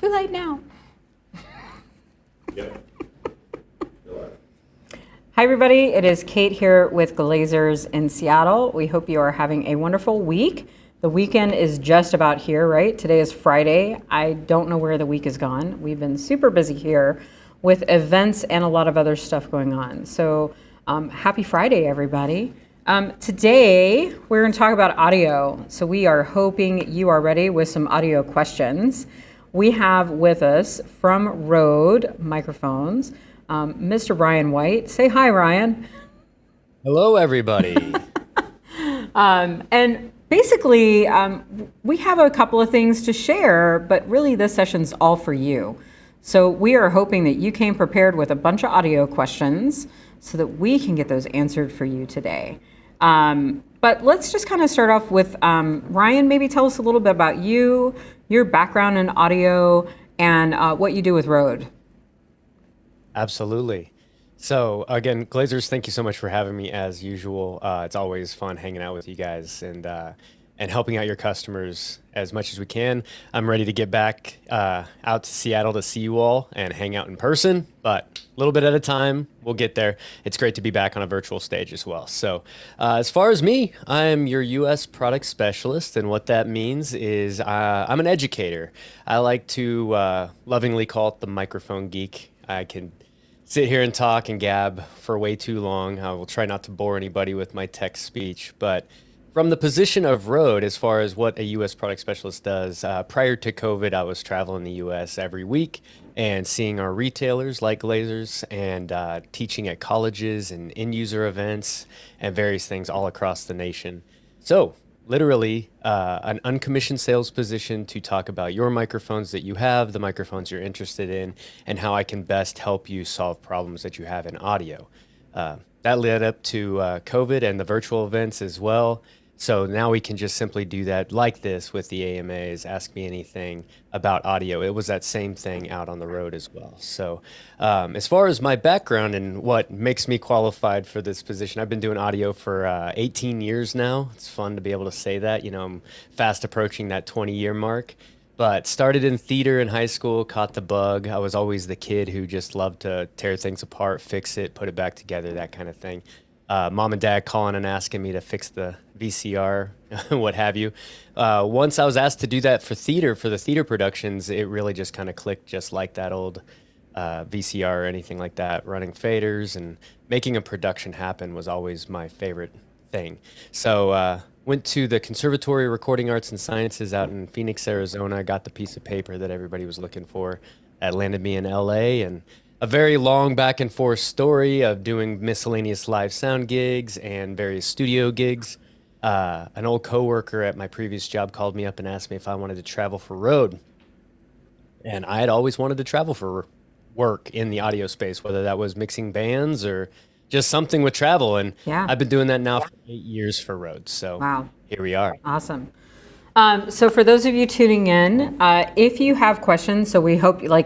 too late now. Yep. Hi, everybody. It is Kate here with Glazers in Seattle. We hope you are having a wonderful week. The weekend is just about here, right? Today is Friday. I don't know where the week is gone. We've been super busy here with events and a lot of other stuff going on. So happy Friday, everybody. Today, we're going to talk about audio. So we are hoping you are ready with some audio questions. We have with us from RØDE Microphones, Mr. Ryan White. Say hi, Ryan. Hello, everybody. And basically, we have a couple of things to share, but really this session's all for you. So we are hoping that you came prepared with a bunch of audio questions so that we can get those answered for you today. But let's just kind of start off with Ryan, maybe tell us a little bit about you, your background in audio, and what you do with RØDE. Absolutely. So again, Glazers, thank you so much for having me as usual. It's always fun hanging out with you guys and helping out your customers as much as we can. I'm ready to get back out to Seattle to see you all and hang out in person, but a little bit at a time, we'll get there. It's great to be back on a virtual stage as well. So as far as me, I'm your US Product Specialist, and what that means is I'm an educator. I like to lovingly call it the microphone geek. I can sit here and talk and gab for way too long. I will try not to bore anybody with my text speech, but from the position of RØDE, as far as what a U.S. product specialist does, prior to COVID, I was traveling the U.S. every week and seeing our retailers like Glazers and teaching at colleges and end-user events and various things all across the nation. So literally an uncommissioned sales position to talk about your microphones that you have, the microphones you're interested in, and how I can best help you solve problems that you have in audio. That led up to COVID and the virtual events as well. So now we can just simply do that like this with the AMAs, ask me anything about audio. It was that same thing out on the road as well. So as far as my background and what makes me qualified for this position, I've been doing audio for 18 years now. It's fun to be able to say that. You know, I'm fast approaching that 20-year mark. But started in theater in high school, caught the bug. I was always the kid who just loved to tear things apart, fix it, put it back together, that kind of thing. Mom and dad calling and asking me to fix the VCR, what have you. Once I was asked to do that for the theater productions, it really just kind of clicked, just like that old VCR or anything like that. Running faders and making a production happen was always my favorite thing. So went to the Conservatory Recording Arts and Sciences out in Phoenix, Arizona. Got the piece of paper that everybody was looking for. That landed me in LA, and a very long back and forth story of doing miscellaneous live sound gigs and various studio gigs. An old coworker at my previous job called me up and asked me if I wanted to travel for RØDE. And I had always wanted to travel for work in the audio space, whether that was mixing bands or just something with travel. And Yeah. I've been doing that now for 8 years for RØDE. So Wow. Here we are. Awesome. So for those of you tuning in, if you have questions, so we hope you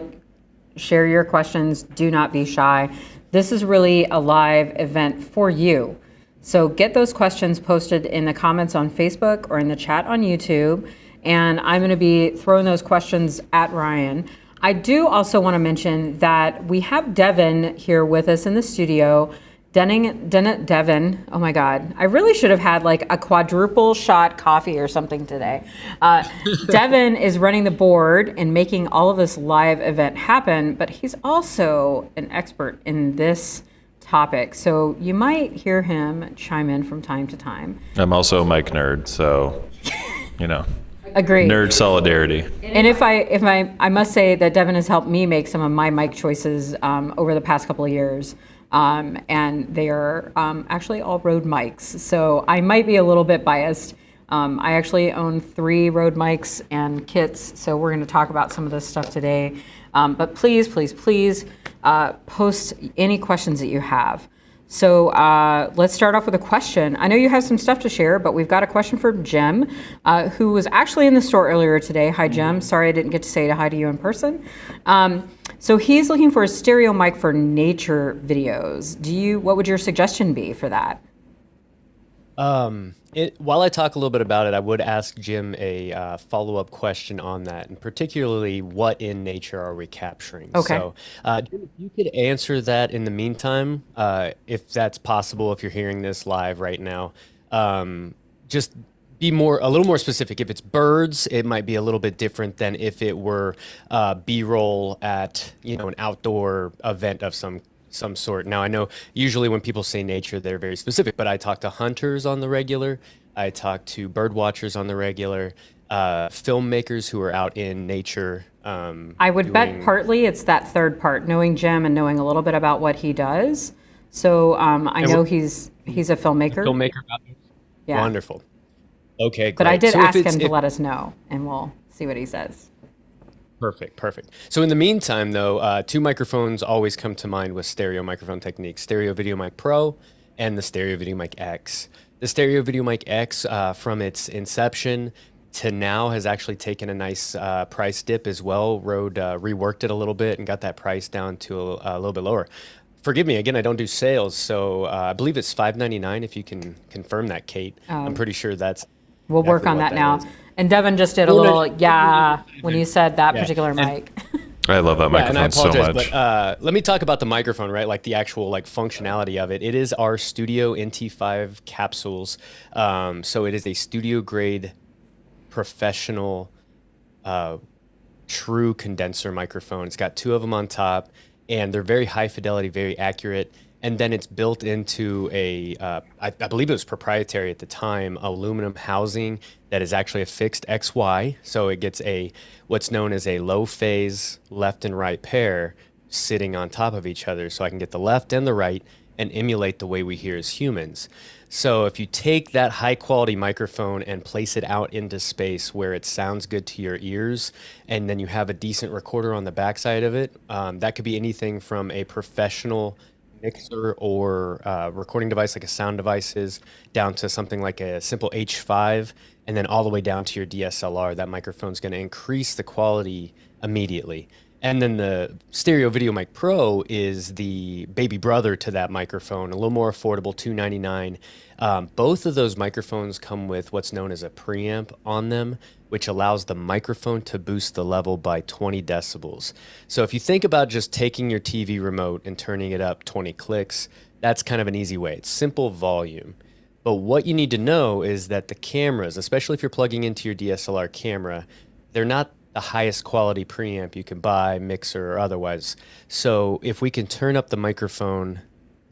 share your questions. Do not be shy. This is really a live event for you. So get those questions posted in the comments on Facebook or in the chat on YouTube. And I'm going to be throwing those questions at Ryan. I do also want to mention that we have Devin here with us in the studio. Devin, oh my God. I really should have had like a quadruple shot coffee or something today. Devin is running the board and making all of this live event happen, but he's also an expert in this topic. So you might hear him chime in from time to time. I'm also a mic nerd, so, you know. Agreed. Nerd solidarity. And if I must say that Devin has helped me make some of my mic choices over the past couple of years. And they are actually all RØDE mics. So I might be a little bit biased. I actually own 3 RØDE mics and kits. So we're going to talk about some of this stuff today. But please, please, please post any questions that you have. So let's start off with a question. I know you have some stuff to share, but we've got a question for Jim, who was actually in the store earlier today. Hi, Jim. Sorry I didn't get to say hi to you in person. So he's looking for a stereo mic for nature videos. What would your suggestion be for that? While I talk a little bit about it, I would ask Jim a follow-up question on that, and particularly what in nature are we capturing? Okay. So, Jim, if you could answer that in the meantime, if that's possible, if you're hearing this live right now, just be a little more specific. If it's birds, it might be a little bit different than if it were B-roll at, an outdoor event of some sort. Now, I know usually when people say nature, they're very specific, but I talk to hunters on the regular. I talk to bird watchers on the regular, filmmakers who are out in nature. I would bet partly it's that third part, knowing Jim and knowing a little bit about what he does. So I know he's a filmmaker. Filmmaker. Yeah. Wonderful. Okay, great. But I did So ask him to let us know, and we'll see what he says. Perfect. So in the meantime, though, two microphones always come to mind with stereo microphone techniques: Stereo Video Mic Pro and the Stereo Video Mic X. The Stereo Video Mic X, from its inception to now, has actually taken a nice price dip as well. RØDE reworked it a little bit and got that price down to a little bit lower. Forgive me, again, I don't do sales, so I believe it's $599 if you can confirm that, Kate. I'm pretty sure that's We'll exactly work on what that now. is. And Devin just did a little when you said that particular mic. I love that Yeah, and I microphone so apologize, much. but let me talk about the microphone, right? Like the actual functionality of it. It is our Studio NT5 capsules. So it is a studio grade professional true condenser microphone. It's got two of them on top, and they're very high fidelity, very accurate. And then it's built into I believe it was proprietary at the time, aluminum housing that is actually a fixed XY. So it gets what's known as a low phase left and right pair sitting on top of each other. So I can get the left and the right and emulate the way we hear as humans. So if you take that high quality microphone and place it out into space where it sounds good to your ears, and then you have a decent recorder on the backside of it, that could be anything from a professional mixer or recording device like a sound device is, down to something like a simple H5, and then all the way down to your DSLR. That microphone's going to increase the quality immediately. And then the Stereo Video Mic Pro is the baby brother to that microphone, a little more affordable, $299. Both of those microphones come with what's known as a preamp on them, which allows the microphone to boost the level by 20 decibels. So if you think about just taking your TV remote and turning it up 20 clicks, that's kind of an easy way. It's simple volume. But what you need to know is that the cameras, especially if you're plugging into your DSLR camera, they're not the highest quality preamp you can buy, mixer or otherwise. So if we can turn up the microphone,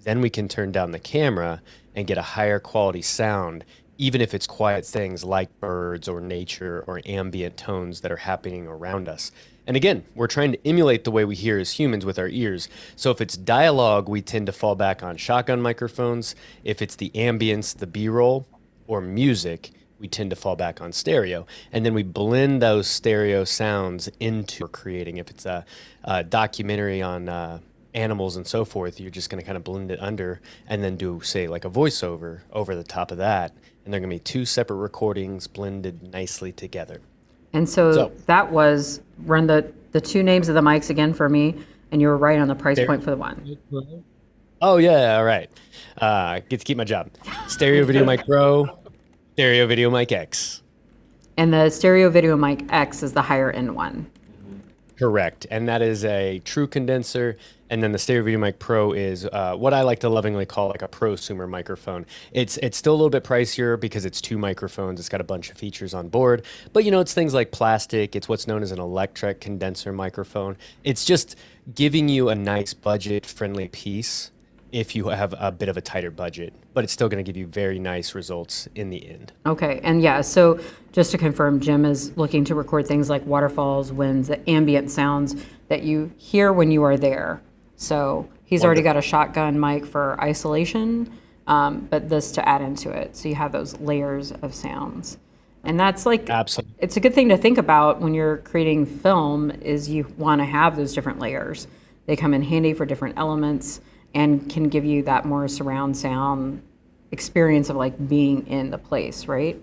then we can turn down the camera and get a higher quality sound, even if it's quiet things like birds or nature or ambient tones that are happening around us. And again, we're trying to emulate the way we hear as humans with our ears. So if it's dialogue, we tend to fall back on shotgun microphones. If it's the ambience, the B-roll, or music, we tend to fall back on stereo. And then we blend those stereo sounds into creating. If it's a documentary on animals and so forth, you're just going to kind of blend it under and then do, say, like a voiceover over the top of that. And they're going to be two separate recordings blended nicely together. And so that was, run the two names of the mics again for me, and you were right on the price point for the one. Oh, yeah, all right. Get to keep my job. Stereo Video Mic Pro, Stereo Video Mic X. And the Stereo Video Mic X is the higher end one. Correct. And that is a true condenser. And then the Stereo Video Mic Pro is what I like to lovingly call like a prosumer microphone. It's still a little bit pricier because it's two microphones. It's got a bunch of features on board. But, it's things like plastic. It's what's known as an electric condenser microphone. It's just giving you a nice budget-friendly piece if you have a bit of a tighter budget. But it's still going to give you very nice results in the end. Okay. And yeah, so just to confirm, Jim is looking to record things like waterfalls, winds, the ambient sounds that you hear when you are there. So he's already got a shotgun mic for isolation, but this to add into it. So you have those layers of sounds. And that's like, Absolutely. It's a good thing to think about when you're creating film is you want to have those different layers. They come in handy for different elements and can give you that more surround sound experience of like being in the place, right?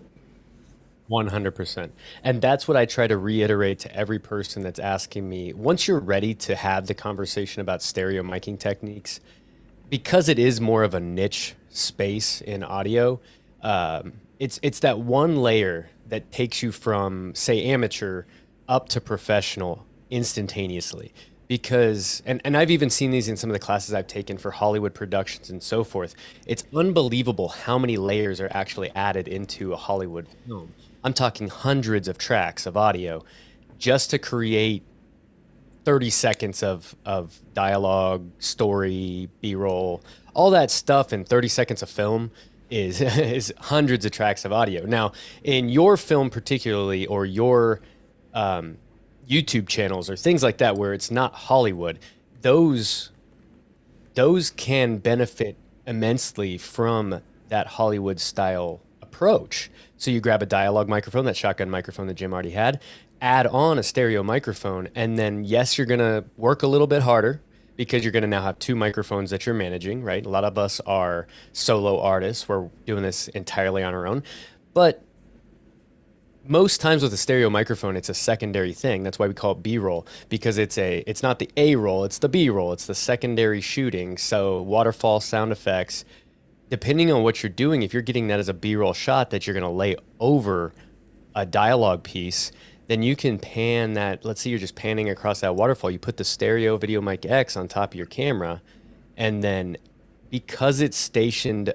100%. And that's what I try to reiterate to every person that's asking me. Once you're ready to have the conversation about stereo miking techniques, because it is more of a niche space in audio, It's that one layer that takes you from, say, amateur up to professional instantaneously. Because, and I've even seen these in some of the classes I've taken for Hollywood productions and so forth. It's unbelievable how many layers are actually added into a Hollywood film. I'm talking hundreds of tracks of audio just to create 30 seconds of dialogue, story, B-roll, all that stuff in 30 seconds of film is is hundreds of tracks of audio. Now, in your film particularly, or your YouTube channels or things like that, where it's not Hollywood, those can benefit immensely from that Hollywood style approach. So you grab a dialogue microphone, that shotgun microphone that Jim already had, add on a stereo microphone, and then yes, you're gonna work a little bit harder because you're gonna now have two microphones that you're managing, right? A lot of us are solo artists. We're doing this entirely on our own. But most times with a stereo microphone, it's a secondary thing. That's why we call it B-roll, because it's not the A roll, it's the B roll. It's the secondary shooting. So waterfall sound effects, depending on what you're doing, if you're getting that as a B-roll shot that you're going to lay over a dialogue piece, then you can pan that. Let's say you're just panning across that waterfall. You put the stereo Video Mic X on top of your camera, and then because it's stationed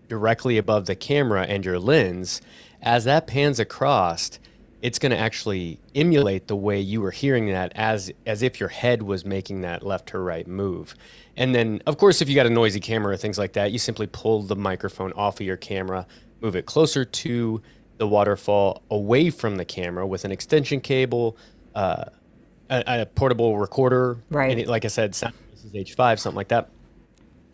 directly above the camera and your lens, as that pans across, it's going to actually emulate the way you were hearing that as if your head was making that left to right move. And then, of course, if you got a noisy camera or things like that, you simply pull the microphone off of your camera, move it closer to the waterfall, away from the camera with an extension cable, a portable recorder, Right. and like I said, sound H5, something like that,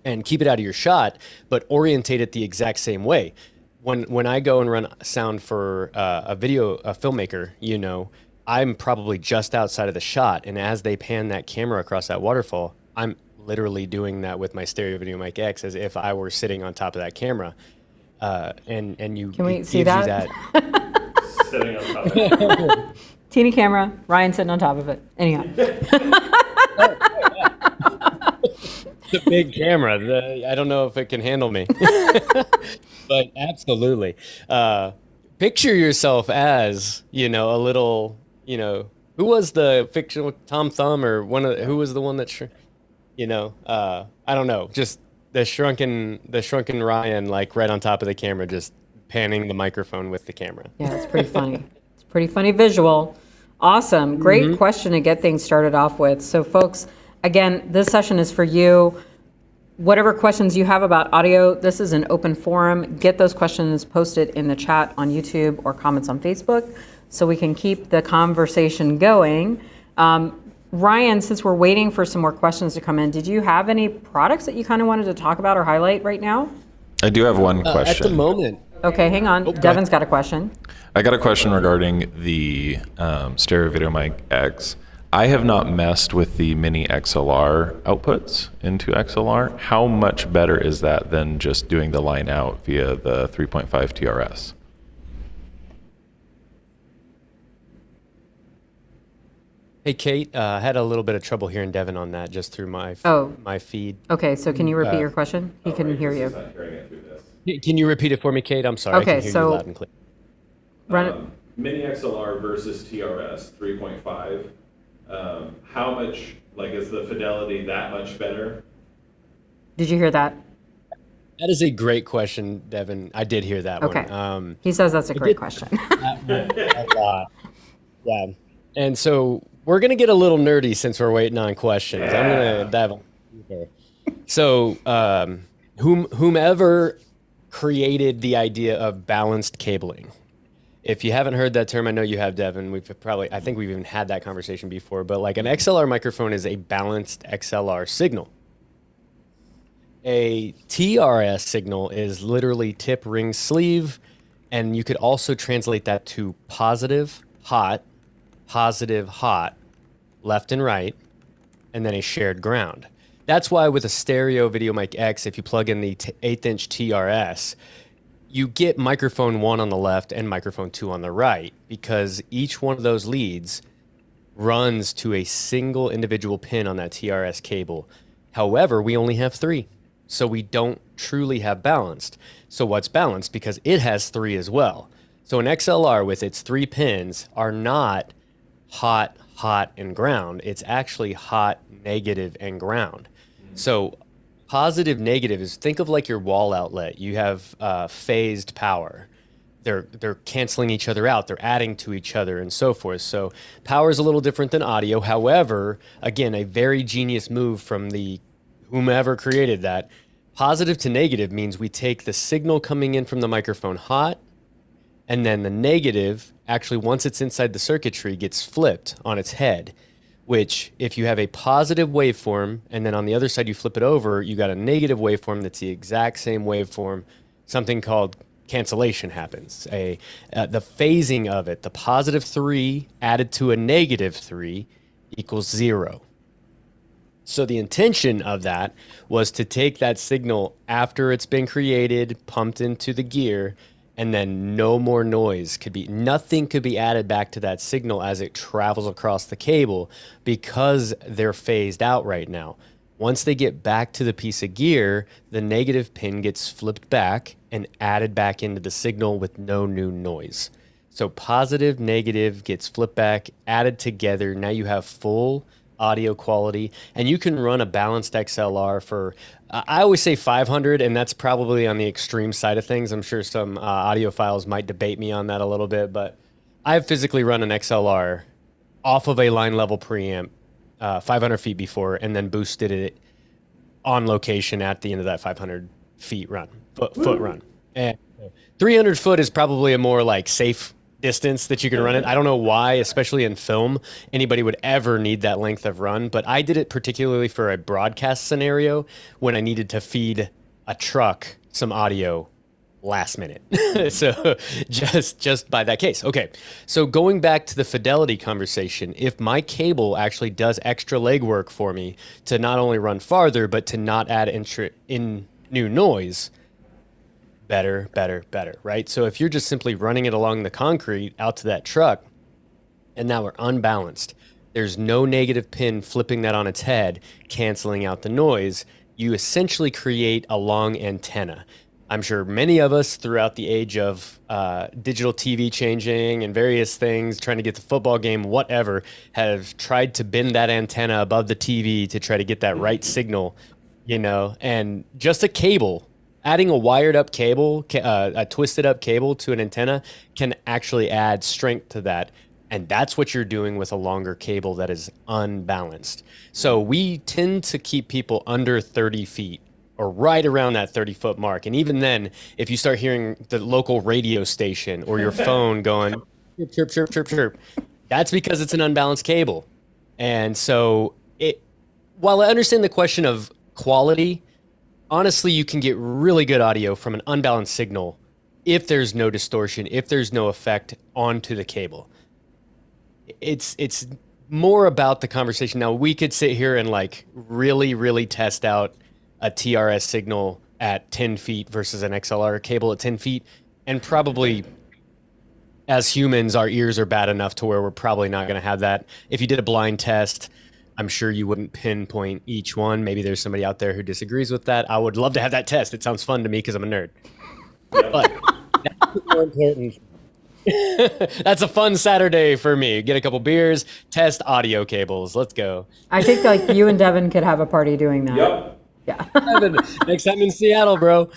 and keep it out of your shot, but orientate it the exact same way. When I go and run sound for a filmmaker, you know, I'm probably just outside of the shot, and as they pan that camera across that waterfall, I'm literally doing that with my stereo Video Mic X as if I were sitting on top of that camera. And you Can we it see gives you that? Sitting on top of it. Teeny camera, Ryan sitting on top of it. Anyhow. The big camera. I don't know if it can handle me. But absolutely. Picture yourself as, you know, a little, you know, who was the fictional Tom Thumb, or who was the one that, you know, I don't know, just the shrunken Ryan, like right on top of the camera, just panning the microphone with the camera. Yeah, it's pretty funny. It's a pretty funny visual. Awesome. Great question to get things started off with. So folks, again, this session is for you. Whatever questions you have about audio, this is an open forum. Get those questions posted in the chat on YouTube or comments on Facebook so we can keep the conversation going. Ryan, since we're waiting for some more questions to come in, did you have any products that you kind of wanted to talk about or highlight right now? I do have one question. At the moment. Okay, hang on. Devin's got a question. I got a question regarding the stereo Video Mic X. I have not messed with the mini XLR outputs into XLR. How much better is that than just doing the line out via the 3.5 TRS? Hey, Kate, I had a little bit of trouble hearing Devin on that just through my my feed. Okay, so can you repeat your question? He couldn't hear you. Can you repeat it for me, Kate? I'm sorry. Okay, I can hear so- you loud and clear. Run it. Mini XLR versus TRS 3.5. How much, like, is the fidelity that much better? Did you hear that? That is a great question, Devin. I did hear that Okay. one. He says that's a great question. A lot. Yeah. And so we're going to get a little nerdy since we're waiting on questions. I'm going to dive on. Okay. So whomever created the idea of balanced cabling, if you haven't heard that term, I know you have, Devin. I think we've even had that conversation before, but like an XLR microphone is a balanced XLR signal. A TRS signal is literally tip, ring, sleeve, and you could also translate that to positive, hot, left and right, and then a shared ground. That's why with a stereo Video Mic X, if you plug in the 1/8" TRS, you get microphone 1 on the left and microphone 2 on the right, because each one of those leads runs to a single individual pin on that TRS cable. However, we only have 3. So we don't truly have balanced. So what's balanced? Because it has 3 as well. So an XLR with its 3 pins are not hot, hot, and ground. It's actually hot, negative, and ground. So positive, negative is, think of like your wall outlet. You have phased power. They're canceling each other out. They're adding to each other and so forth. So power is a little different than audio. However, again, a very genius move from the whomever created that. Positive to negative means we take the signal coming in from the microphone hot, and then the negative, actually, once it's inside the circuitry, gets flipped on its head, which if you have a positive waveform, and then on the other side you flip it over, you got a negative waveform that's the exact same waveform, something called cancellation happens. The phasing of it, the positive 3 added to a negative 3 equals 0. So the intention of that was to take that signal after it's been created, pumped into the gear, and then no more noise nothing could be added back to that signal as it travels across the cable, because they're phased out right now. Once they get back to the piece of gear, the negative pin gets flipped back and added back into the signal with no new noise. So positive, negative gets flipped back, added together. Now you have full audio quality, and you can run a balanced XLR for I always say 500, and that's probably on the extreme side of things. I'm sure some audiophiles might debate me on that a little bit, but I've physically run an XLR off of a line level preamp 500 feet before, and then boosted it on location at the end of that 500 feet run, foot run. And 300 foot is probably a more like safe distance that you can run it. I don't know why, especially in film, anybody would ever need that length of run, but I did it particularly for a broadcast scenario when I needed to feed a truck some audio last minute. So just by that case. Okay. So going back to the fidelity conversation, if my cable actually does extra legwork for me to not only run farther, but to not add in new noise, better, right? So if you're just simply running it along the concrete out to that truck, and now we're unbalanced, there's no negative pin flipping that on its head, canceling out the noise, you essentially create a long antenna. I'm sure many of us throughout the age of digital TV changing and various things, trying to get the football game, whatever, have tried to bend that antenna above the TV to try to get that right signal, and just a cable, adding a wired up cable, a twisted up cable to an antenna can actually add strength to that. And that's what you're doing with a longer cable that is unbalanced. So we tend to keep people under 30 feet or right around that 30-foot mark. And even then, if you start hearing the local radio station or your phone going chirp, chirp, chirp, chirp, that's because it's an unbalanced cable. And so while I understand the question of quality, honestly, you can get really good audio from an unbalanced signal if there's no distortion, if there's no effect onto the cable. It's more about the conversation. Now, we could sit here and like really, really test out a TRS signal at 10 feet versus an XLR cable at 10 feet. And probably as humans, our ears are bad enough to where we're probably not going to have that. If you did a blind test, I'm sure you wouldn't pinpoint each one. Maybe there's somebody out there who disagrees with that. I would love to have that test. It sounds fun to me because I'm a nerd. But that's more important. That's a fun Saturday for me. Get a couple beers, test audio cables. Let's go. I think like you and Devin could have a party doing that. Yep. Yeah. Devin, next time in Seattle, bro.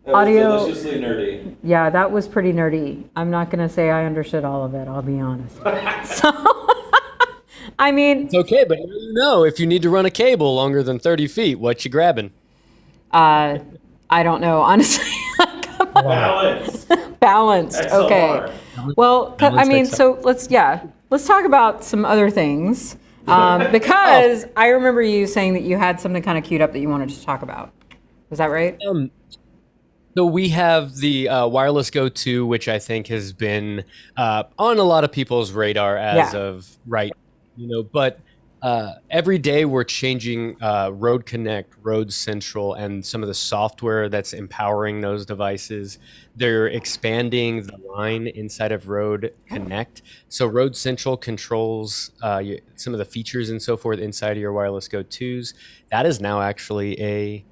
Audio. Deliciously nerdy. Yeah, that was pretty nerdy. I'm not going to say I understood all of it. I'll be honest. So, I mean, It's okay, but if you need to run a cable longer than 30 feet, what you grabbing? I don't know, honestly. Balance. Balanced. XLR. Okay. Well, I mean, so let's talk about some other things. Because I remember you saying that you had something kind of queued up that you wanted to talk about. Was that right? So we have the Wireless Go 2, which I think has been on a lot of people's radar as of right, but Every day we're changing Rode Connect, Rode Central, and some of the software that's empowering those devices. They're expanding the line inside of Rode Connect. So Rode Central controls some of the features and so forth inside of your wireless Go 2s. That is now actually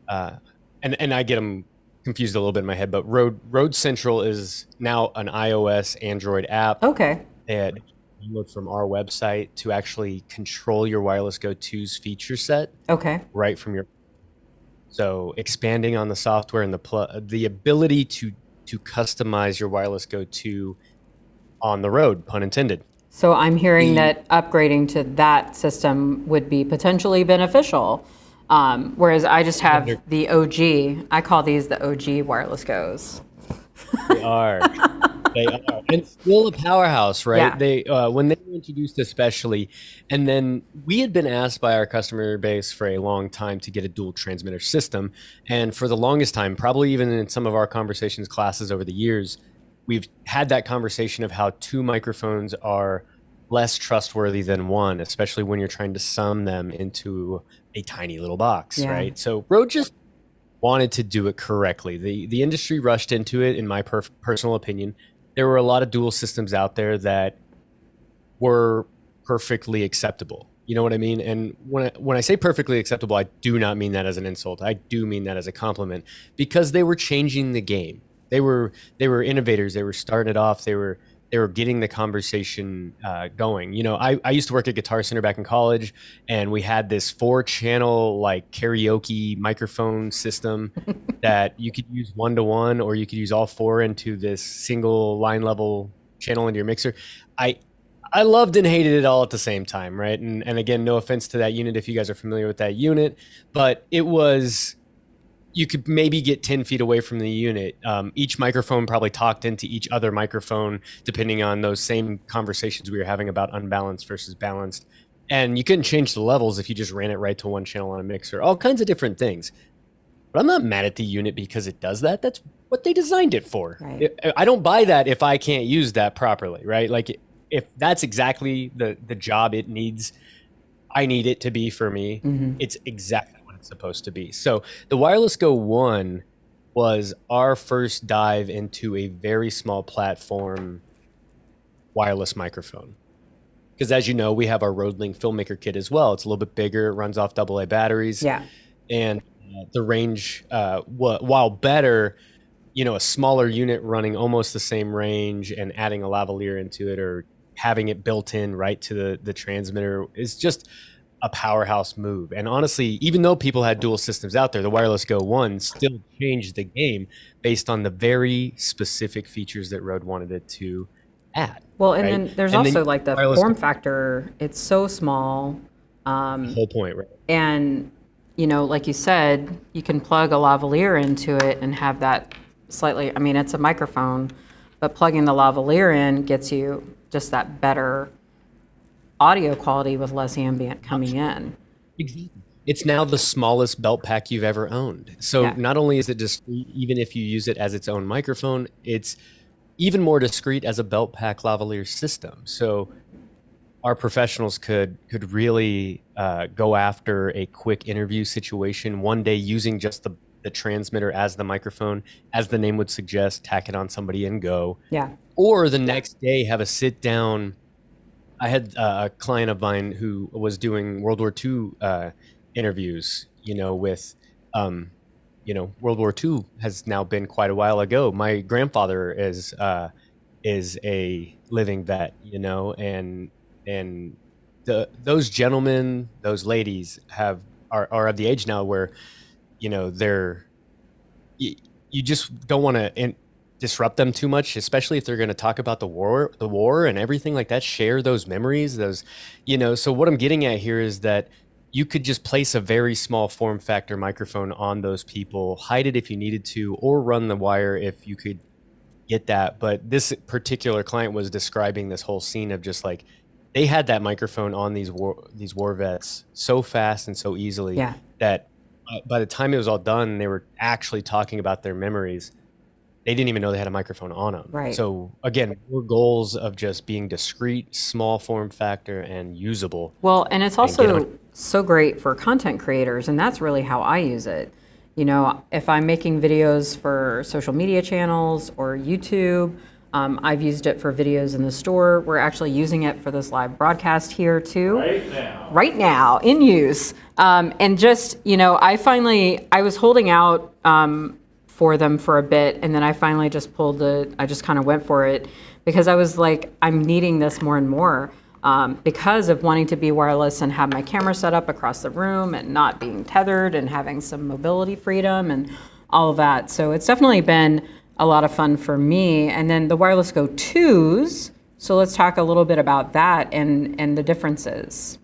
and I get them confused a little bit in my head, but Rode Central is now an iOS Android app Okay. that you download from our website to actually control your wireless Go 2's feature set Okay. right from your. So expanding on the software and the ability to customize your wireless Go 2 on the road, pun intended. So I'm hearing that upgrading to that system would be potentially beneficial. Whereas I just have the OG. I call these the OG wireless Go's. They are. They are. And still a powerhouse, right? Yeah. They when they were introduced especially, and then we had been asked by our customer base for a long time to get a dual transmitter system. And for the longest time, probably even in some of our conversations classes over the years, we've had that conversation of how two microphones are less trustworthy than one, especially when you're trying to sum them into a tiny little box, Yeah. right? So Rode just wanted to do it correctly. The industry rushed into it, in my personal opinion. There were a lot of dual systems out there that were perfectly acceptable. You know what I mean? And when I say perfectly acceptable, I do not mean that as an insult. I do mean that as a compliment, because they were changing the game. They were innovators. They were starting it off. They were getting the conversation going. You know, I used to work at Guitar Center back in college, and we had this 4-channel like karaoke microphone system that you could use 1-to-1, or you could use all 4 into this single line level channel into your mixer. I loved and hated it all at the same time, right? And again, no offense to that unit if you guys are familiar with that unit, but it was, you could maybe get 10 feet away from the unit. Each microphone probably talked into each other microphone, depending on those same conversations we were having about unbalanced versus balanced. And you couldn't change the levels if you just ran it right to one channel on a mixer, all kinds of different things. But I'm not mad at the unit because it does that. That's what they designed it for. Right. I don't buy that if I can't use that properly, right? Like if that's exactly the job it needs, I need it to be for me. Mm-hmm. It's exactly what it's supposed to be. So the Wireless Go 1 was our first dive into a very small platform wireless microphone. Because as you know, we have our Rode Link Filmmaker kit as well. It's a little bit bigger. It runs off AA batteries. Yeah. And the range, while better, you know, a smaller unit running almost the same range and adding a lavalier into it, or having it built in right to the transmitter, is just a powerhouse move. And honestly, even though people had dual systems out there, the Wireless Go 1 still changed the game based on the very specific features that Rode wanted it to add. Well, and right? then there's And also then like the wireless- form factor. It's so small. The whole point, right? And, you know, like you said, you can plug a lavalier into it and have that slightly, I mean, it's a microphone, but plugging the lavalier in gets you just that better audio quality with less ambient coming in. Exactly. It's now the smallest belt pack you've ever owned. So Yeah. not only is it discreet, even if you use it as its own microphone, it's even more discreet as a belt pack lavalier system. So our professionals could really go after a quick interview situation one day using just the transmitter as the microphone, as the name would suggest, tack it on somebody and go. Yeah. Or the next day have a sit down. I had a client of mine who was doing World War II interviews, you know, with, you know, World War II has now been quite a while ago. My grandfather is a living vet, you know, and those gentlemen, those ladies are of the age now where, you know, you just don't want to disrupt them too much, especially if they're going to talk about the war and everything like that, share those memories, those, you know. So what I'm getting at here is that you could just place a very small form factor microphone on those people, hide it if you needed to, or run the wire if you could get that. But this particular client was describing this whole scene of just like, they had that microphone on these war vets so fast and so easily. Yeah. That by the time it was all done, they were actually talking about their memories. they didn't even know they had a microphone on them. Right. So again, more goals of just being discreet, small form factor, and usable. Well, and it's And get also on- so great for content creators, and that's really how I use it. You know, if I'm making videos for social media channels or YouTube, I've used it for videos in the store. We're actually using it for this live broadcast here too. Right now, in use. And just, you know, I was holding out for them for a bit, and then I finally just I just kind of went for it because I was like, I'm needing this more and more because of wanting to be wireless and have my camera set up across the room and not being tethered and having some mobility freedom and all of that. So it's definitely been a lot of fun for me. And then the Wireless Go 2s, so let's talk a little bit about that and the differences.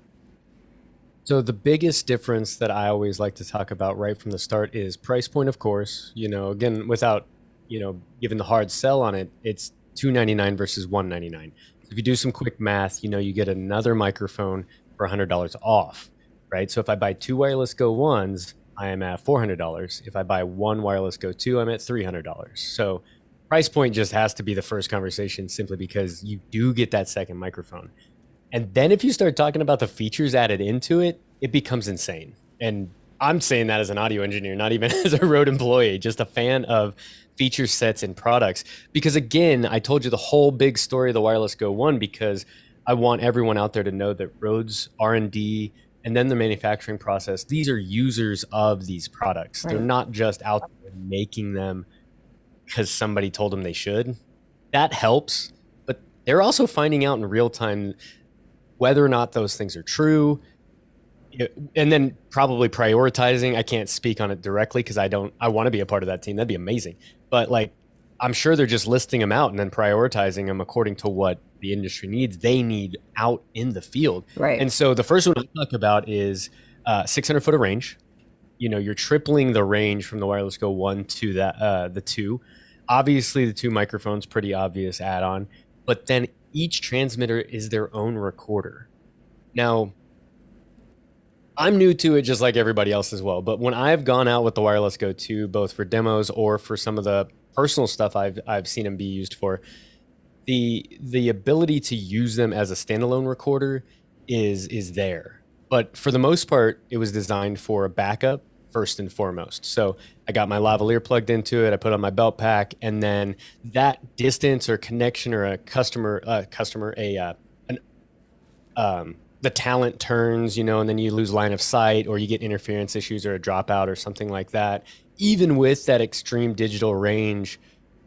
So the biggest difference that I always like to talk about right from the start is price point, of course. You know, again, without, you know, giving the hard sell on it, it's $299 versus $199. So if you do some quick math, you know, you get another microphone for $100 off, right? So if I buy 2 Wireless Go 1s, I am at $400. If I buy 1 Wireless Go 2, I'm at $300. So price point just has to be the first conversation simply because you do get that second microphone. And then if you start talking about the features added into it, it becomes insane. And I'm saying that as an audio engineer, not even as a Rode employee, just a fan of feature sets and products. Because again, I told you the whole big story of the Wireless Go 1 because I want everyone out there to know that Rode's R&D and then the manufacturing process, these are users of these products. Right. They're not just out there making them because somebody told them they should. That helps, but they're also finding out in real time whether or not those things are true, and then probably prioritizing. I can't speak on it directly because I want to be a part of that team. That'd be amazing. But like, I'm sure they're just listing them out and then prioritizing them according to what the industry needs. They need out in the field. Right. And so the first one I talk about is 600 foot of range. You know, you're tripling the range from the Wireless Go 1 to the 2. Obviously, the 2 microphones, pretty obvious add-on. But then each transmitter is their own recorder. Now, I'm new to it just like everybody else as well. But when I've gone out with the Wireless Go 2, both for demos or for some of the personal stuff I've seen them be used for, the ability to use them as a standalone recorder is there. But for the most part, it was designed for a backup first and foremost. So I got my lavalier plugged into it. I put on my belt pack, and then that distance or connection or a the talent turns, you know, and then you lose line of sight or you get interference issues or a dropout or something like that. Even with that extreme digital range,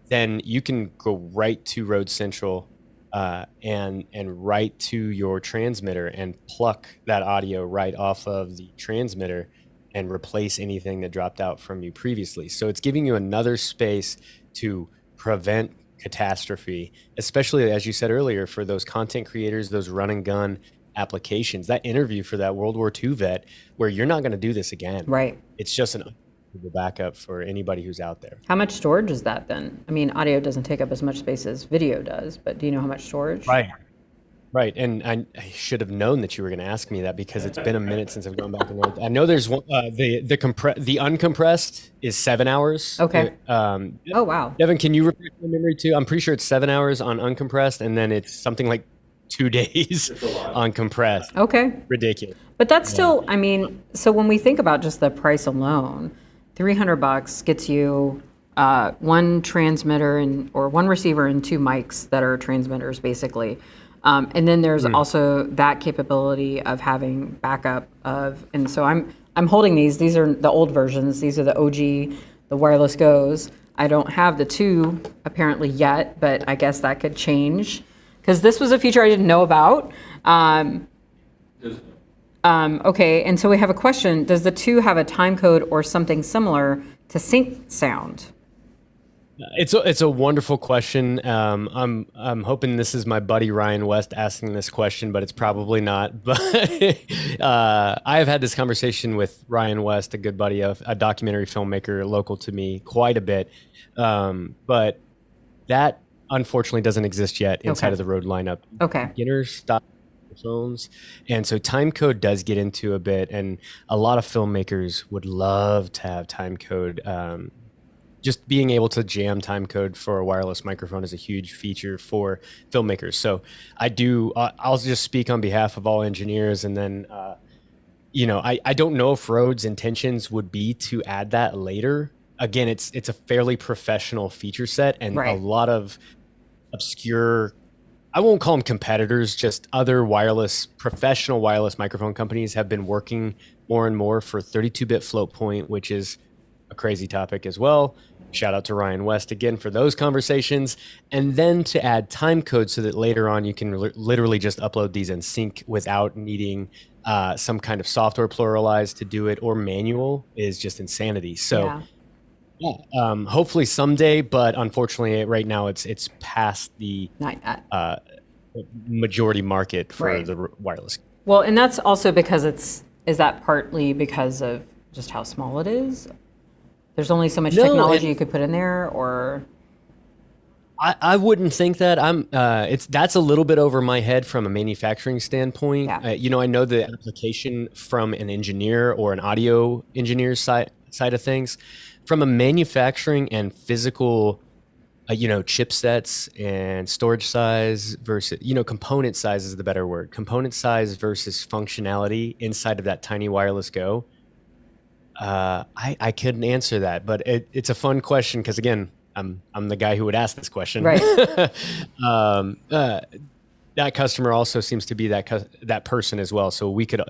then you can go right to Rode Central and right to your transmitter and pluck that audio right off of the transmitter and replace anything that dropped out from you previously. So it's giving you another space to prevent catastrophe, especially as you said earlier, for those content creators, those run and gun applications. That interview for that World War II vet where you're not going to do this again. Right. It's just an backup for anybody who's out there. How much storage is that then? I mean, audio doesn't take up as much space as video does, but do you know how much storage? Right. And I should have known that you were going to ask me that because it's been a minute since I've gone back and looked. I know there's one, the uncompressed is 7 hours. Okay. Oh, wow. Devin, can you refresh my memory too? I'm pretty sure it's 7 hours on uncompressed, and then it's something like 2 days on compressed. Okay. Ridiculous. But that's still, I mean, so when we think about just the price alone, $300 gets you one transmitter or one receiver and 2 mics that are transmitters, basically. And then there's also that capability of having backup and so I'm holding these. These are the old versions. These are the OG, the Wireless Go's. I don't have the 2 apparently yet, but I guess that could change because this was a feature I didn't know about. Okay, and so we have a question. Does the 2 have a time code or something similar to sync sound? It's a wonderful question. I'm hoping this is my buddy Ryan West asking this question, but it's probably not. But I have had this conversation with Ryan West, a good buddy of a documentary filmmaker local to me, quite a bit. But that unfortunately doesn't exist yet inside of the Rode lineup. Okay. Beginners stop phones, and so time code does get into a bit, and a lot of filmmakers would love to have time code. just being able to jam time code for a wireless microphone is a huge feature for filmmakers. So I'll just speak on behalf of all engineers, and then I don't know if Rhode's intentions would be to add that later. Again, it's a fairly professional feature set, and a lot of obscure, I won't call them competitors, just other professional wireless microphone companies have been working more and more for 32-bit float point, which is a crazy topic as well. Shout out to Ryan West again for those conversations. And then to add time code so that later on you can literally just upload these and sync without needing some kind of software pluralized to do it or manual is just insanity. So hopefully someday, but unfortunately right now it's past the majority market for the wireless. Well, and that's also because is that partly because of just how small it is? There's only so much technology you could put in there, or? I wouldn't think that. That's a little bit over my head from a manufacturing standpoint. I know the application from an engineer or an audio engineer's side of things. From a manufacturing and physical, chipsets and storage size versus, component size is the better word. Component size versus functionality inside of that tiny wireless Go. I couldn't answer that, but it's a fun question because again, I'm the guy who would ask this question. Right. That customer also seems to be that person as well. So he could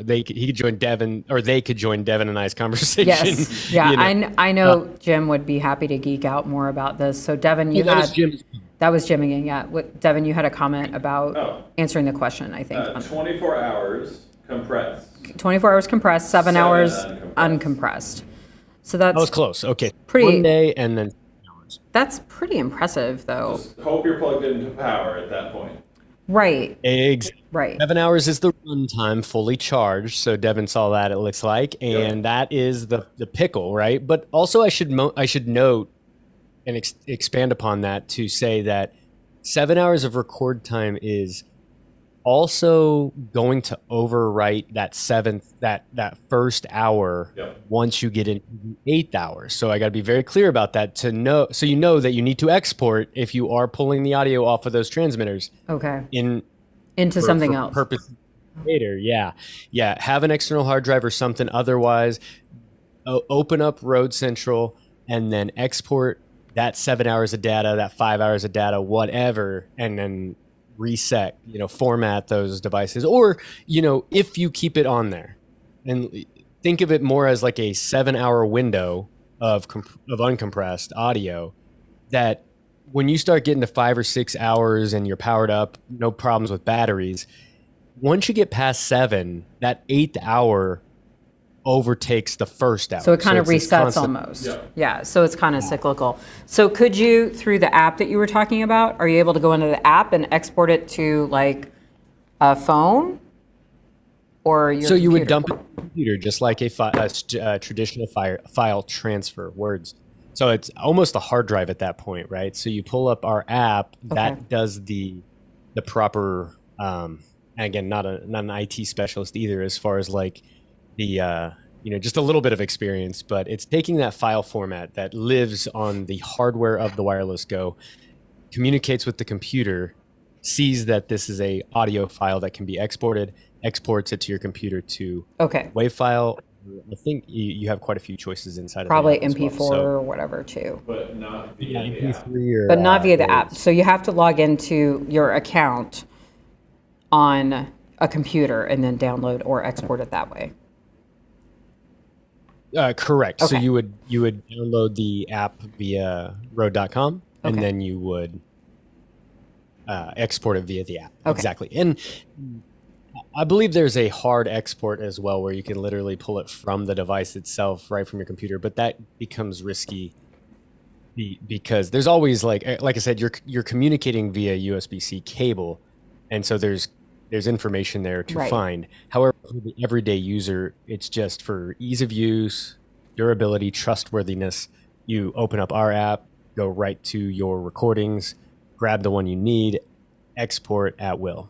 join Devin, or they could join Devin and I's conversation. Yes. Yeah. I know Jim would be happy to geek out more about this. So Devin, that was Jim again. Yeah. Devin, you had a comment about answering the question, I think. 24 hours compressed. 24 hours compressed, 7 hours uncompressed. So that was close. Okay. Pretty, 1 day and then hours. That's pretty impressive, though. Just hope you're plugged into power at that point. Right. Exactly. Right. 7 hours is the runtime fully charged. So Devin saw that, it looks like. And that is the pickle, right? But also I should note and expand upon that to say that 7 hours of record time is also going to overwrite that first hour once you get into the 8th hour. So I got to be very clear about that so you know that you need to export if you are pulling the audio off of those transmitters. Okay. Into something else. Purpose later. Yeah. Have an external hard drive or something. Otherwise, open up Rode Central and then export that 7 hours of data, that 5 hours of data, whatever, and then reset, format those devices. Or, if you keep it on there, and think of it more as like a 7 hour window of uncompressed audio, that when you start getting to 5 or 6 hours and you're powered up, no problems with batteries, once you get past 7, that 8th hour overtakes the first hour. So it kind of resets almost. Yeah. So it's kind of cyclical. So could you, through the app that you were talking about, are you able to go into the app and export it to like a phone or your computer? Would dump it on the computer just like a traditional file transfer words. So it's almost a hard drive at that point, right? So you pull up our app that does the proper, again, not an IT specialist either, as far as like the just a little bit of experience, but it's taking that file format that lives on the hardware of the wireless Go, communicates with the computer, sees that this is a audio file that can be exported, exports it to your computer to WAV file. I think you have quite a few choices inside probably of the app MP4 or whatever too, but not via MP3 but not via the app. So you have to log into your account on a computer and then download or export it that way. Correct. So you would download the app via rode.com and then you would export it via the app. Exactly. And I believe there's a hard export as well where you can literally pull it from the device itself right from your computer, but that becomes risky because there's always like I said, you're communicating via USB-C cable, and so there's information there to find. However, for the everyday user, it's just for ease of use, durability, trustworthiness. You open up our app, go right to your recordings, grab the one you need, export at will.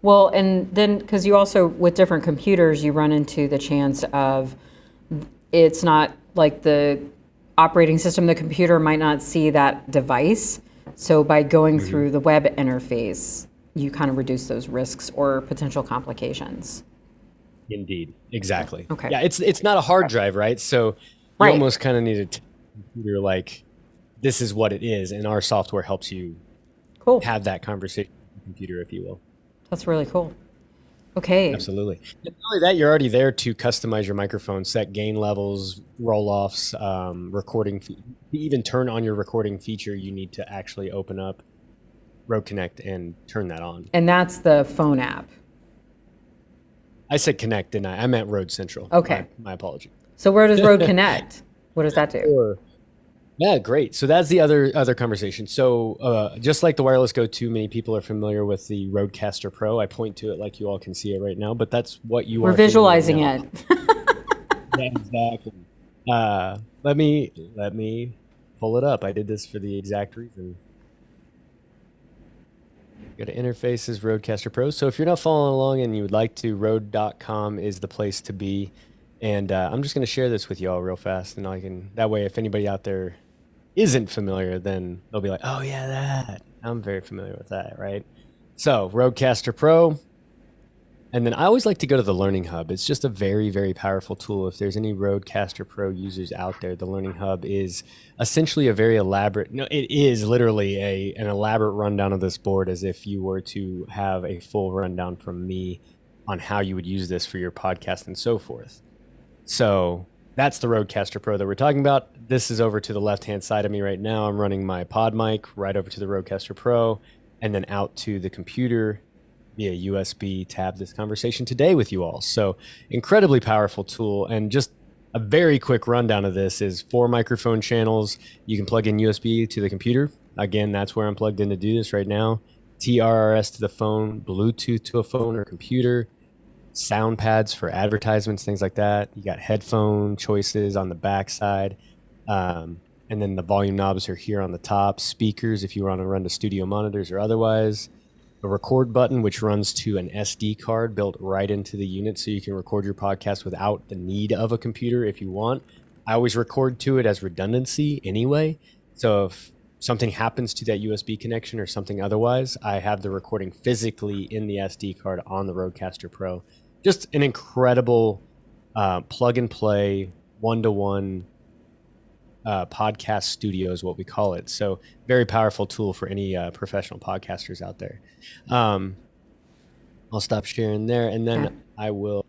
Well, and then because you also, with different computers, you run into the chance of it's not like the operating system, the computer might not see that device. So by going through the web interface, you kind of reduce those risks or potential complications. Indeed. Exactly. Okay. Yeah, it's not a hard drive, right? So you Right. almost kind of need a computer like, this is what it is, and our software helps you Cool. have that conversation with the computer, if you will. That's really cool. Okay. Absolutely. And not only that, you're already there to customize your microphone, set gain levels, roll-offs, recording. To even turn on your recording feature, you need to actually open up Rode Connect and turn that on. And that's the phone app. I said Connect, didn't I? I meant Rode Central. Okay. My apology. So where does Rode Connect? What does that do? Sure. Yeah, great. So that's the other conversation. So just like the Wireless Go 2, many people are familiar with the Rodecaster Pro. I point to it like you all can see it right now, but that's what you We're are doing visualizing right it. Yeah, exactly. Let me pull it up. I did this for the exact reason. Go to interfaces, Rodecaster Pro. So if you're not following along and you would like to, Rode.com is the place to be. And I'm just going to share this with you all real fast, and I can. That way, if anybody out there isn't familiar, then they'll be like, "Oh yeah, that. I'm very familiar with that, right?" So Rodecaster Pro. And then I always like to go to the Learning Hub. It's just a very, very powerful tool. If there's any Rodecaster Pro users out there, the Learning Hub is essentially a very elaborate, no, it is literally an elaborate rundown of this board, as if you were to have a full rundown from me on how you would use this for your podcast and so forth. So that's the Rodecaster Pro that we're talking about. This is over to the left-hand side of me right now. I'm running my pod mic right over to the Rodecaster Pro and then out to the computer via USB to have this conversation today with you all. So incredibly powerful tool. And just a very quick rundown of this is 4 microphone channels. You can plug in USB to the computer. Again, that's where I'm plugged in to do this right now. TRRS to the phone, Bluetooth to a phone or computer, sound pads for advertisements, things like that. You got headphone choices on the back side. And then the volume knobs are here on the top. Speakers if you want to run to studio monitors or otherwise. A record button, which runs to an SD card built right into the unit, so you can record your podcast without the need of a computer if you want. I always record to it as redundancy anyway. So if something happens to that USB connection or something otherwise, I have the recording physically in the SD card on the Rodecaster Pro. Just an incredible plug and play, one-to-one podcast studio is what we call it. So very powerful tool for any professional podcasters out there. I'll stop sharing there, and then I will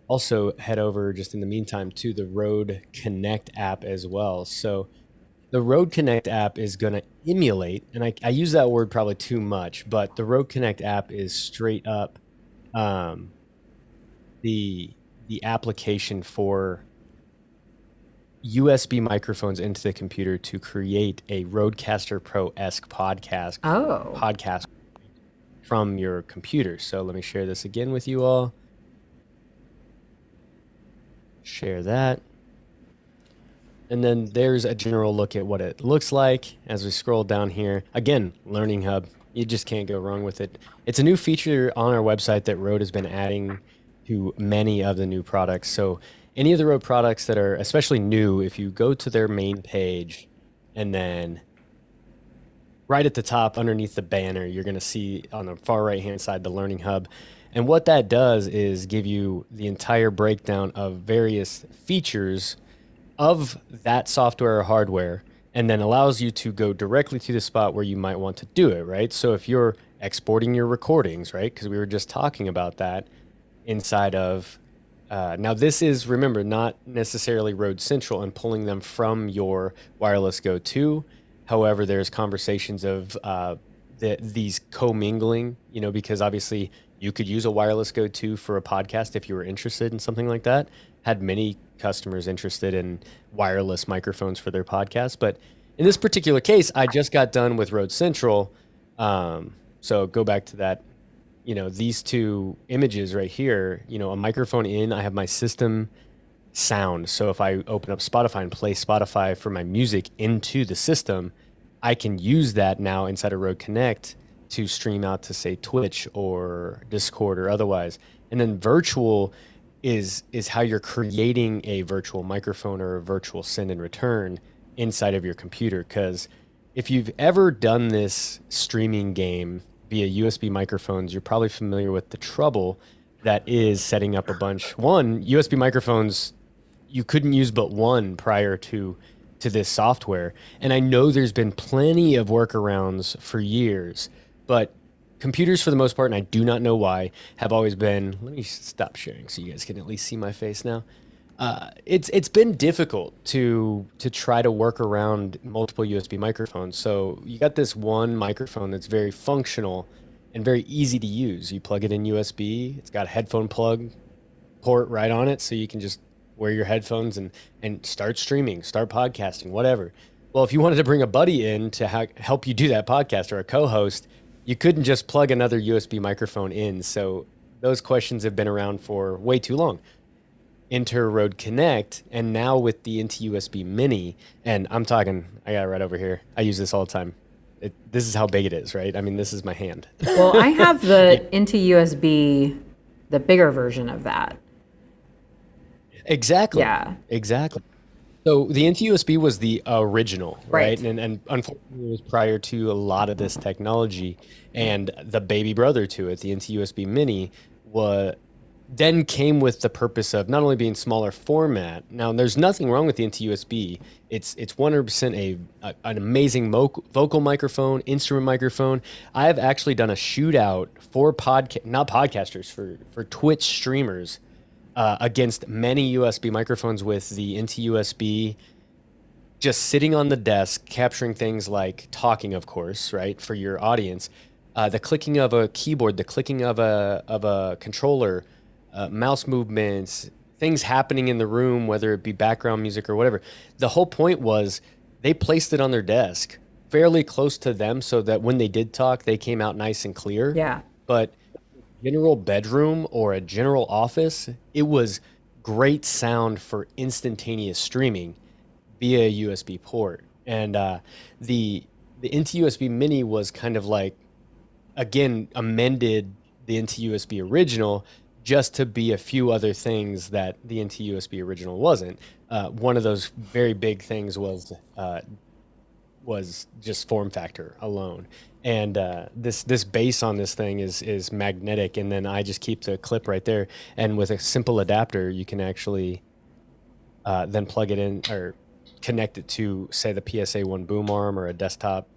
also head over just in the meantime to the Rode Connect app as well. So the Rode Connect app is going to emulate, and I use that word probably too much, but the Rode Connect app is straight up the application for USB microphones into the computer to create a Rodecaster Pro-esque podcast from your computer. So let me share this again with you all. Share that. And then there's a general look at what it looks like as we scroll down here. Again, Learning Hub. You just can't go wrong with it. It's a new feature on our website that Rode has been adding to many of the new products. So any of the Rode products that are especially new, if you go to their main page and then right at the top underneath the banner, you're going to see on the far right-hand side the Learning Hub. And what that does is give you the entire breakdown of various features of that software or hardware, and then allows you to go directly to the spot where you might want to do it, right? So if you're exporting your recordings, right, because we were just talking about that inside of, now this is, remember, not necessarily Rode Central and pulling them from your Wireless Go 2. However, there's conversations of these commingling, you know, because obviously you could use a Wireless Go 2 for a podcast if you were interested in something like that. Had many customers interested in wireless microphones for their podcast. But in this particular case, I just got done with Rode Central. So go back to that, you know, these two images right here, you know, a microphone in, I have my system sound. So if I open up Spotify and play Spotify for my music into the system, I can use that now inside of Rode Connect to stream out to, say, Twitch or Discord or otherwise. And then virtual, is how you're creating a virtual microphone or a virtual send and return inside of your computer. Because if you've ever done this streaming game via USB microphones, you're probably familiar with the trouble that is setting up a bunch. One, USB microphones, you couldn't use but one prior to this software. And I know there's been plenty of workarounds for years, but computers for the most part, and I do not know why, have always been, let me stop sharing so you guys can at least see my face now. It's been difficult to try to work around multiple USB microphones. So you got this one microphone that's very functional and very easy to use. You plug it in USB, it's got a headphone plug port right on it, so you can just wear your headphones and start streaming, start podcasting, whatever. Well, if you wanted to bring a buddy in to help you do that podcast or a co-host, you couldn't just plug another USB microphone in. So those questions have been around for way too long. Enter Rode Connect, and now with the Into USB Mini, and I'm talking, I got it right over here. I use this all the time. This is how big it is, right? I mean, this is my hand. Well, I have the Into USB, the bigger version of that. Exactly. Yeah. Exactly. So the Into USB was the original, right? Right. And unfortunately, it was prior to a lot of this technology, and the baby brother to it, the Into USB Mini, then came with the purpose of not only being smaller format. Now, there's nothing wrong with the Into USB. It's 100% an amazing vocal microphone, instrument microphone. I have actually done a shootout for not podcasters, for Twitch streamers against many USB microphones with the Into USB just sitting on the desk, capturing things like talking, of course, right, for your audience, the clicking of a keyboard, the clicking of a controller, mouse movements, things happening in the room, whether it be background music or whatever. The whole point was they placed it on their desk fairly close to them so that when they did talk, they came out nice and clear. Yeah. But general bedroom or a general office, it was great sound for instantaneous streaming via USB port. And the Into USB Mini was kind of like, again, amended the Into USB original just to be a few other things that the Into USB original wasn't. One of those very big things was just form factor alone. And this base on this thing is magnetic, and then I just keep the clip right there. And with a simple adapter, you can actually then plug it in or connect it to, say, the PSA-1 boom arm or a desktop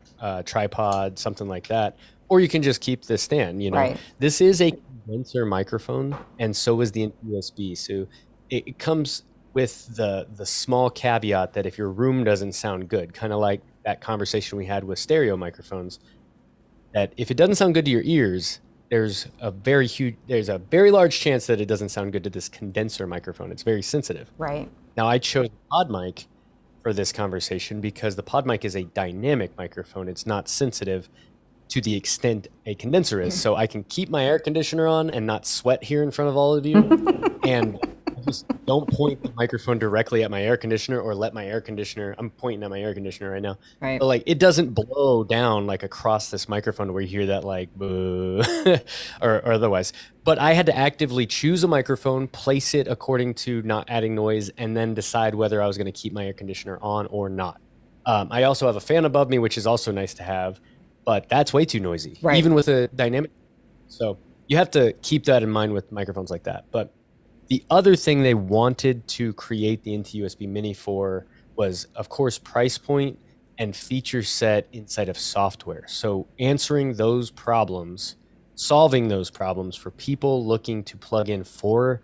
tripod, something like that. Or you can just keep the stand, you know. Right. This is a condenser microphone, and so is the USB. So it comes with the small caveat that if your room doesn't sound good, kind of like that conversation we had with stereo microphones, that if it doesn't sound good to your ears, there's a very large chance that it doesn't sound good to this condenser microphone. It's very sensitive. Right. Now, I chose pod mic for this conversation because the pod mic is a dynamic microphone. It's not sensitive to the extent a condenser is. So I can keep my air conditioner on and not sweat here in front of all of you. And I just don't point the microphone directly at my air conditioner or let my air conditioner, I'm pointing at my air conditioner right now. Right. But like, it doesn't blow down like across this microphone where you hear that like, boo, or otherwise. But I had to actively choose a microphone, place it according to not adding noise, and then decide whether I was going to keep my air conditioner on or not. I also have a fan above me, which is also nice to have, but that's way too noisy, Right. even with a dynamic. So you have to keep that in mind with microphones like that. But the other thing they wanted to create the Into USB Mini for was, of course, price point and feature set inside of software. So answering those problems, solving those problems for people looking to plug in for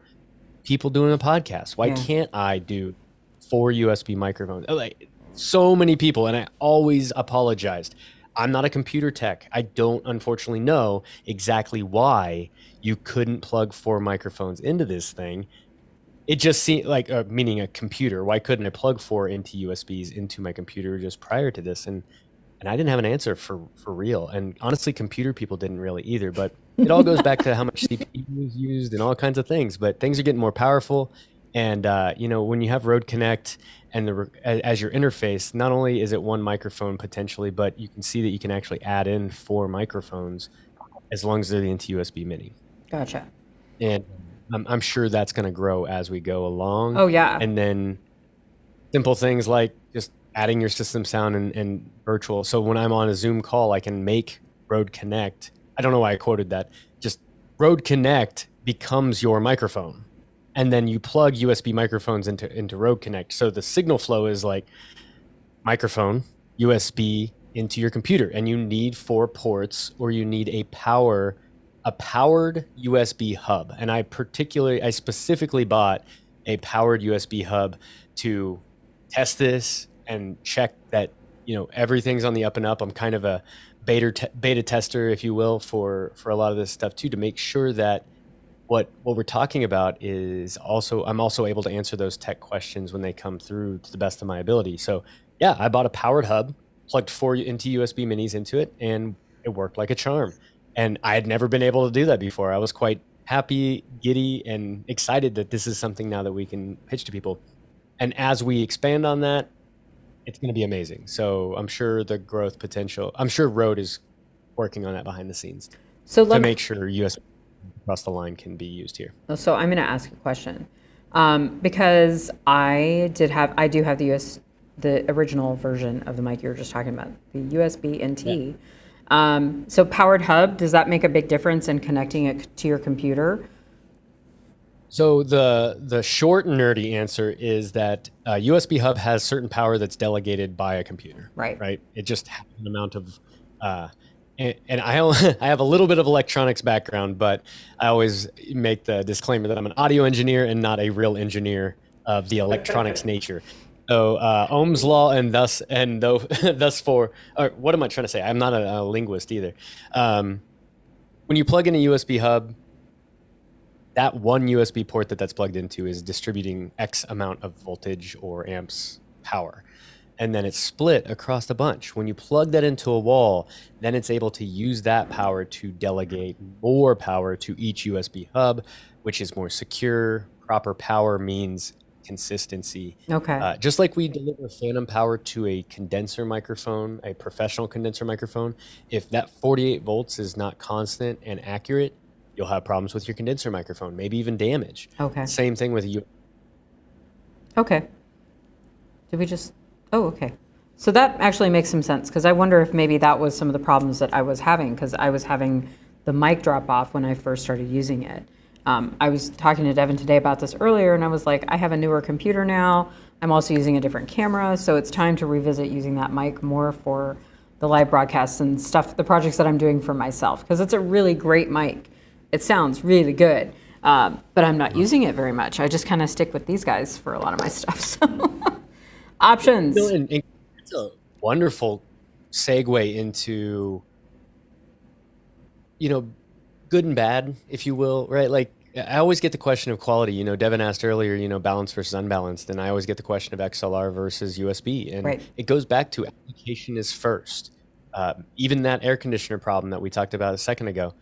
people doing a podcast. Why can't I do 4 USB microphones? Like, so many people, and I always apologized. I'm not a computer tech. I don't unfortunately know exactly why you couldn't plug 4 microphones into this thing. It just seemed like, meaning a computer. Why couldn't I plug 4 into USBs into my computer just prior to this? And I didn't have an answer for real. And honestly, computer people didn't really either. But it all goes back to how much CPU is used and all kinds of things. But things are getting more powerful. And you know, when you have Rode Connect and as your interface, not only is it one microphone potentially, but you can see that you can actually add in 4 microphones as long as they're the Into USB Mini. Gotcha. And I'm sure that's going to grow as we go along. Oh, yeah. And then simple things like just adding your system sound and virtual. So when I'm on a Zoom call, I can make Rode Connect. I don't know why I quoted that. Just Rode Connect becomes your microphone. And then you plug USB microphones into Rode Connect. So the signal flow is like microphone, USB into your computer. And you need 4 ports, or you need a powered USB hub. And I specifically bought a powered USB hub to test this and check that, everything's on the up and up. I'm kind of a beta tester, if you will, for a lot of this stuff too, to make sure that what we're talking about is I'm also able to answer those tech questions when they come through to the best of my ability. So yeah, I bought a powered hub, plugged 4 into USB minis into it, and it worked like a charm. And I had never been able to do that before. I was quite happy, giddy, and excited that this is something now that we can pitch to people. And as we expand on that, it's going to be amazing. So I'm sure the growth potential, I'm sure Rode is working on that behind the scenes to make sure USB across the line can be used here. So I'm going to ask a question, because I do have the original version of the mic you were just talking about, the USB NT. Yeah. So powered hub, does that make a big difference in connecting it to your computer? So the short nerdy answer is that a USB hub has certain power that's delegated by a computer. Right. It just has an amount of, and I have a little bit of electronics background, but I always make the disclaimer that I'm an audio engineer and not a real engineer of the electronics nature. So Ohm's law thus for, or what am I trying to say? I'm not a linguist either. When you plug in a USB hub, that one USB port that's plugged into is distributing X amount of voltage or amps power. And then it's split across a bunch. When you plug that into a wall, then it's able to use that power to delegate more power to each USB hub, which is more secure. Proper power means consistency. Okay. Just like we deliver phantom power to a condenser microphone, a professional condenser microphone, if that 48 volts is not constant and accurate, you'll have problems with your condenser microphone, maybe even damage. Okay. Same thing with you. Okay. Okay. So that actually makes some sense, because I wonder if maybe that was some of the problems that I was having, because I was having the mic drop off when I first started using it. I was talking to Devin today about this earlier, and I was like, I have a newer computer now. I'm also using a different camera, so it's time to revisit using that mic more for the live broadcasts and stuff, the projects that I'm doing for myself, because it's a really great mic. It sounds really good, but I'm not using it very much. I just kind of stick with these guys for a lot of my stuff. So options. And it's a wonderful segue into, good and bad, if you will, right? Like, I always get the question of quality. Devin asked earlier, balanced versus unbalanced, and I always get the question of XLR versus USB. And It goes back to application is first. Even that air conditioner problem that we talked about a second ago,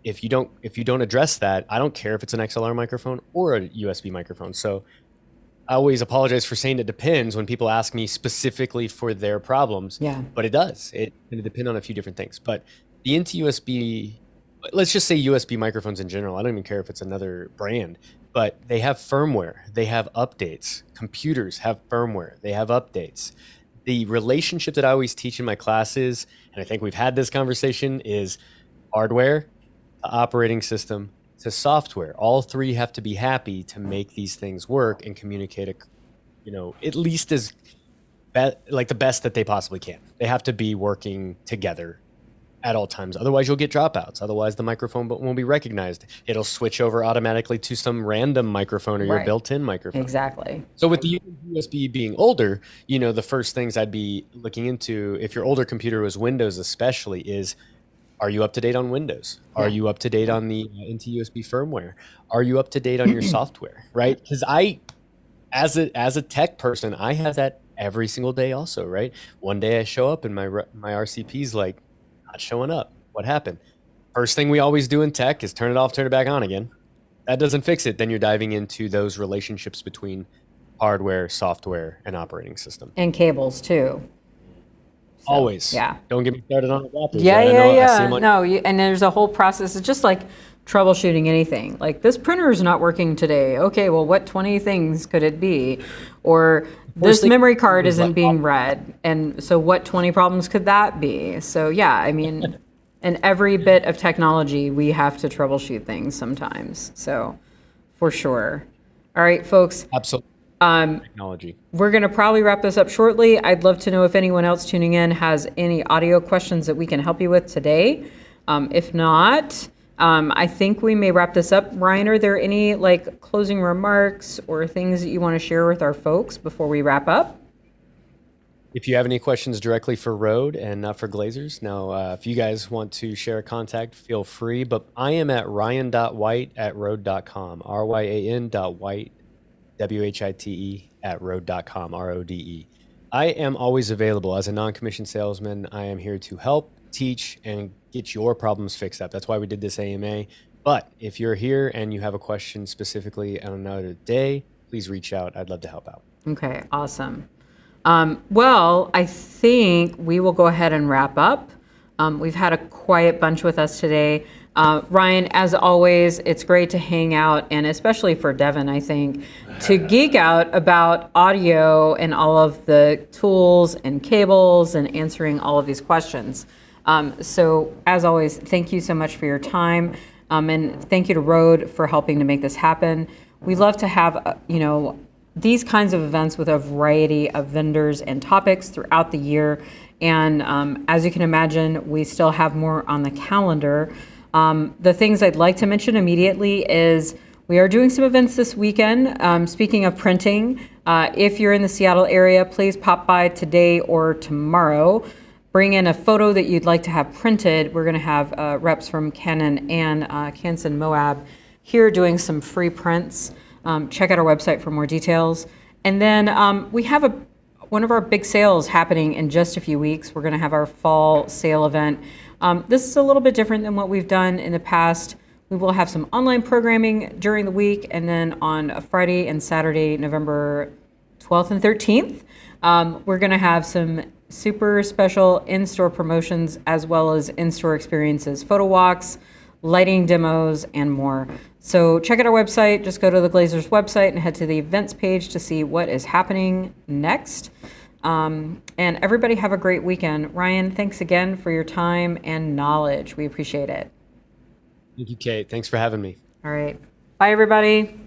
if you don't address that, I don't care if it's an XLR microphone or a USB microphone. So I always apologize for saying it depends when people ask me specifically for their problems. Yeah. But it does. It's going to depend on a few different things. But the into USB, let's just say USB microphones in general, I don't even care if it's another brand, but they have firmware, they have updates. Computers have firmware, they have updates. The relationship that I always teach in my classes, and I think we've had this conversation, is hardware to operating system to software. All three have to be happy to make these things work and communicate, at least like the best that they possibly can. They have to be working together at all times. Otherwise, you'll get dropouts. Otherwise, the microphone won't be recognized. It'll switch over automatically to some random microphone or your built-in microphone. Exactly. So with the USB being older, the first things I'd be looking into, if your older computer was Windows especially, is, are you up to date on Windows? Are you up to date on the into USB firmware? Are you up to date on your software? Right? Because as a tech person, I have that every single day also, right? One day I show up and my RCP's like, not showing up. What happened? First thing we always do in tech is turn it off, turn it back on again. That doesn't fix it. Then you're diving into those relationships between hardware, software, and operating system. And cables too. So, always. Yeah. Don't get me started on adapters. Yeah, right? yeah, yeah. No, and there's a whole process. It's just like troubleshooting anything. Like, this printer is not working today. Okay, well, what 20 things could it be? Or this memory card isn't being read. And so what 20 problems could that be? So yeah, I mean, in every bit of technology, we have to troubleshoot things sometimes. So for sure. All right, folks. Absolutely. Technology. We're going to probably wrap this up shortly. I'd love to know if anyone else tuning in has any audio questions that we can help you with today. If not, I think we may wrap this up. Ryan, are there any like closing remarks or things that you want to share with our folks before we wrap up? If you have any questions directly for RØDE and not for Glazers, now if you guys want to share a contact, feel free. But I am at ryan.white@rode.com, ryan.white, WHITE @rode.com, RODE. I am always available as a non-commissioned salesman. I am here to help, teach, and get your problems fixed up. That's why we did this AMA. But if you're here and you have a question specifically on another day, please reach out. I'd love to help out. Okay, awesome. Well, I think we will go ahead and wrap up. We've had a quiet bunch with us today. Ryan, as always, it's great to hang out, and especially for Devin, I think, to geek out about audio and all of the tools and cables and answering all of these questions. So as always, thank you so much for your time, and thank you to RØDE for helping to make this happen. We love to have, these kinds of events with a variety of vendors and topics throughout the year. And as you can imagine, we still have more on the calendar. The things I'd like to mention immediately is we are doing some events this weekend. Speaking of printing, if you're in the Seattle area, please pop by today or tomorrow. Bring in a photo that you'd like to have printed. We're going to have reps from Canon and Canson Moab here doing some free prints. Check out our website for more details. And then we have one of our big sales happening in just a few weeks. We're going to have our fall sale event. This is a little bit different than what we've done in the past. We will have some online programming during the week, and then on a Friday and Saturday, November 12th and 13th, we're going to have some super special in-store promotions as well as in-store experiences, photo walks, lighting demos, and more. So check out our website. Just go to the Glazers website and head to the events page to see what is happening next. And everybody have a great weekend. Ryan, thanks again for your time and knowledge. We appreciate it. Thank you, Kate. Thanks for having me. All right. Bye, everybody.